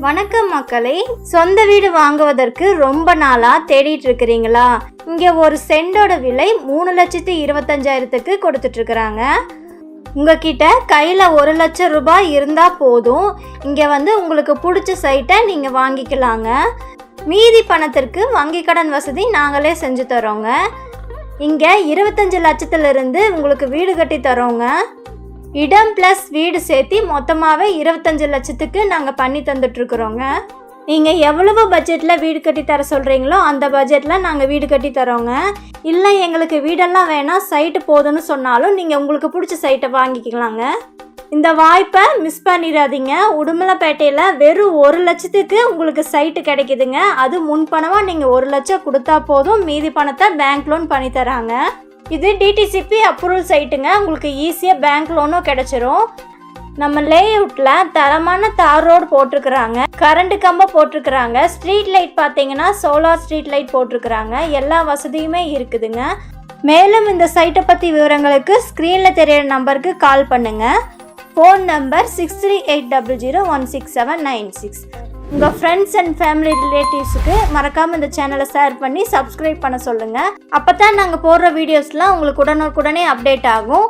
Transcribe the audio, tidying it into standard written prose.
வணக்கம் மக்களே, சொந்த வீடு வாங்குவதற்கு ரொம்ப நாளா தேடிட்டு இருக்கிறீங்களா? இங்க ஒரு சென்டோட விலை 3,25,000க்கு கொடுத்துட்டு இருக்கிறாங்க. உங்ககிட்ட கையில் 1 லட்சம் ரூபாய் இருந்தால் போதும், இங்கே உங்களுக்கு பிடிச்ச சைட்டை நீங்கள் வாங்கிக்கலாங்க. மீதி பணத்திற்கு வங்கி கடன் வசதி நாங்களே செஞ்சு தரோங்க. இங்கே 25 லட்சத்திலிருந்து உங்களுக்கு வீடு கட்டி தரோங்க. இடம் ப்ளஸ் வீடு சேர்த்து மொத்தமாகவே 25 லட்சத்துக்கு நாங்கள் பண்ணி தந்துட்டுருக்குறோங்க. நீங்கள் எவ்வளவு பட்ஜெட்டில் வீடு கட்டி தர சொல்கிறீங்களோ அந்த பட்ஜெட்டில் நாங்கள் வீடு கட்டி தரோங்க. இல்லை எங்களுக்கு வீடெல்லாம் வேணாம், சைட்டு போதுன்னு சொன்னாலும் நீங்கள் உங்களுக்கு பிடிச்ச சைட்டை வாங்கிக்கலாங்க. இந்த வாய்ப்பை மிஸ் பண்ணிடாதீங்க. உடுமலைப்பேட்டையில் வெறும் 1 லட்சத்துக்கு உங்களுக்கு சைட்டு கிடைக்குதுங்க. அது முன்பணமாக நீங்கள் 1 லட்சம் கொடுத்தா போதும், மீதி பணத்தை பேங்க் லோன் பண்ணி தராங்க. இது டிடிசிபி அப்ரூவல் சைட்டுங்க. உங்களுக்கு ஈஸியாக பேங்க் லோனும் கிடைச்சிரும். நம்ம லேஅவுட்டில் தரமான தார் ரோடு போட்டிருக்கிறாங்க, கரண்ட் கம்பம் போட்டிருக்கிறாங்க, ஸ்ட்ரீட் லைட் பார்த்தீங்கன்னா சோலார் ஸ்ட்ரீட் லைட் போட்டிருக்கிறாங்க. எல்லா வசதியுமே இருக்குதுங்க. மேலும் இந்த சைட்டை பற்றி விவரங்களுக்கு ஸ்க்ரீனில் தெரியிற நம்பருக்கு கால் பண்ணுங்கள். Phone number 6380016796. உங்கள் ஃப்ரெண்ட்ஸ் அண்ட் ஃபேமிலி ரிலேட்டிவ்ஸுக்கு மறக்காமல் இந்த சேனலை ஷேர் பண்ணி சப்ஸ்கிரைப் பண்ண சொல்லுங்கள். அப்போ தான் நாங்கள் போடுற வீடியோஸ்லாம் உங்களுக்கு உடனுக்குடனே அப்டேட் ஆகும்.